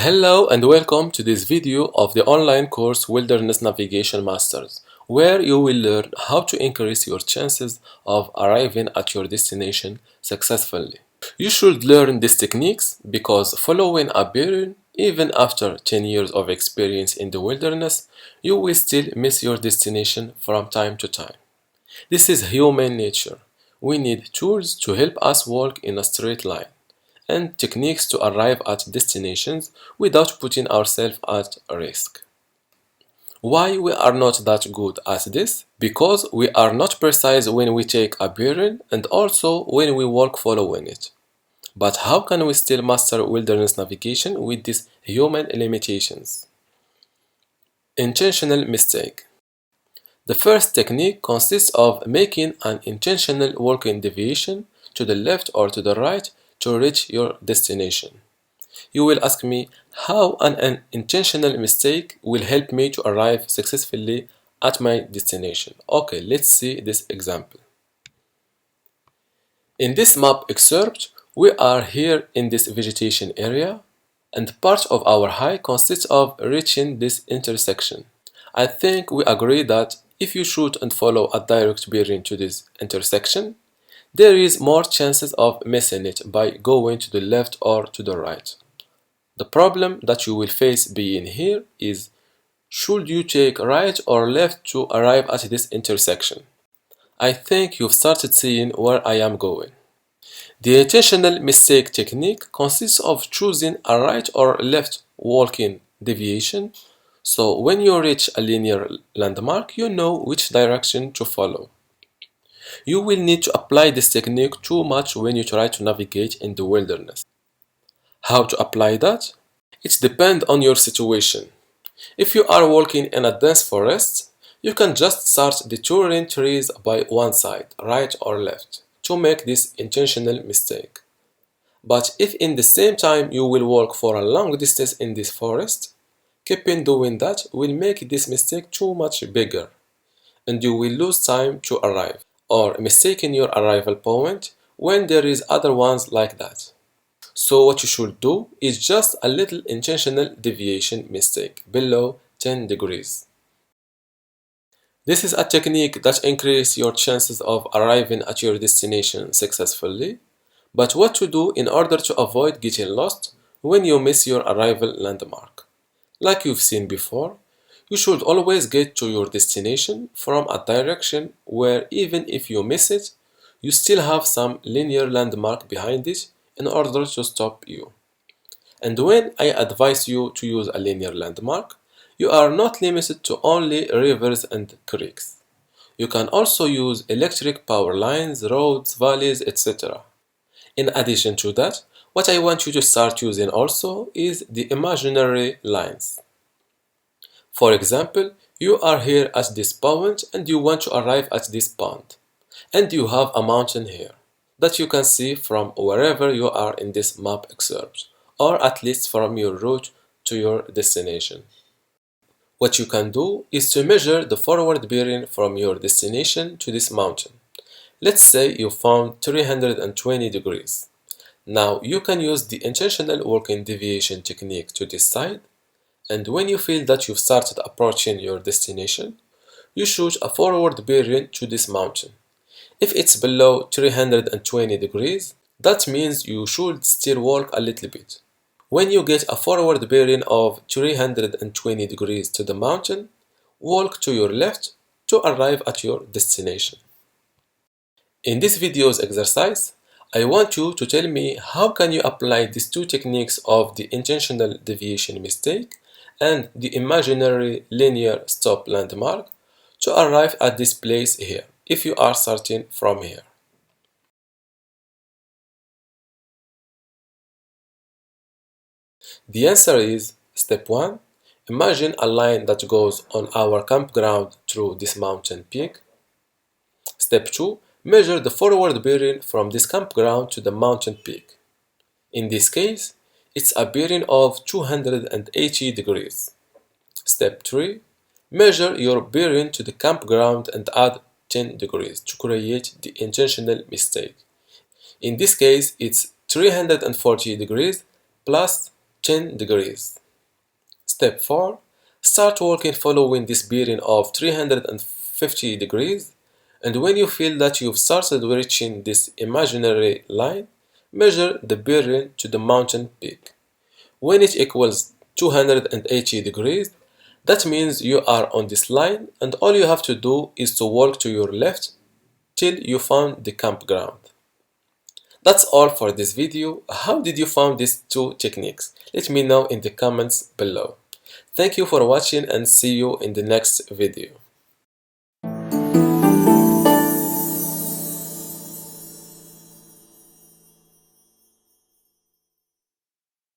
Hello and welcome to this video of the online course Wilderness Navigation Masters, where you will learn how to increase your chances of arriving at your destination successfully. You should learn these techniques because following a pattern, even after 10 years of experience in the wilderness, you will still miss your destination from time to time. This is human nature. We need tools to help us walk in a straight line and techniques to arrive at destinations without putting ourselves at risk. Why we are not that good at this? Because we are not precise when we take a bearing and also when we walk following it. But how can we still master wilderness navigation with these human limitations? Intentional mistake. The first technique consists of making an intentional walking deviation to the left or to the right to reach your destination. You will ask me how an intentional mistake will help me to arrive successfully at my destination. Okay, let's see this example. In this map excerpt, we are here in this vegetation area, and part of our hike consists of reaching this intersection. I think we agree that if you shoot and follow a direct bearing to this intersection, there is more chances of missing it by going to the left or to the right. The problem that you will face being here is, should you take right or left to arrive at this intersection? I think you've started seeing where I am going. The intentional mistake technique consists of choosing a right or left walking deviation, so when you reach a linear landmark, you know which direction to follow. You will need to apply this technique too much when you try to navigate in the wilderness. How to apply that? It depends on your situation. If you are walking in a dense forest, you can just start detouring trees by one side, right or left, to make this intentional mistake. But if in the same time you will walk for a long distance in this forest, keeping doing that will make this mistake too much bigger, and you will lose time to arrive, or mistaking your arrival point when there is other ones like that. So what you should do is just a little intentional deviation mistake below 10 degrees. This is a technique that increases your chances of arriving at your destination successfully. But what to do in order to avoid getting lost when you miss your arrival landmark? Like you've seen before, you should always get to your destination from a direction where even if you miss it, you still have some linear landmark behind it in order to stop you. And when I advise you to use a linear landmark, you are not limited to only rivers and creeks. You can also use electric power lines, roads, valleys, etc. In addition to that, what I want you to start using also is the imaginary lines. For example, you are here at this point and you want to arrive at this pond. And you have a mountain here that you can see from wherever you are in this map excerpt, or at least from your route to your destination. What you can do is to measure the forward bearing from your destination to this mountain. Let's say you found 320 degrees. Now you can use the intentional walking deviation technique to decide, and when you feel that you've started approaching your destination, you shoot a forward bearing to this mountain. If it's below 320 degrees, that means you should still walk a little bit. When you get a forward bearing of 320 degrees to the mountain, walk to your left to arrive at your destination. In this video's exercise, I want you to tell me how can you apply these two techniques of the intentional deviation mistake and the imaginary linear stop landmark to arrive at this place here, if you are starting from here. The answer is step 1. Imagine a line that goes on our campground through this mountain peak. Step 2. Measure the forward bearing from this campground to the mountain peak. In this case, it's a bearing of 280 degrees. Step 3. Measure your bearing to the campground and add 10 degrees to create the intentional mistake. In this case, it's 340 degrees plus 10 degrees. Step 4. Start walking following this bearing of 350 degrees, and when you feel that you've started reaching this imaginary line, measure the bearing to the mountain peak. When it equals 280 degrees, that means you are on this line, and all you have to do is to walk to your left till you found the campground. That's all for this video. How did you find these two techniques? Let me know in the comments below. Thank you for watching and see you in the next video.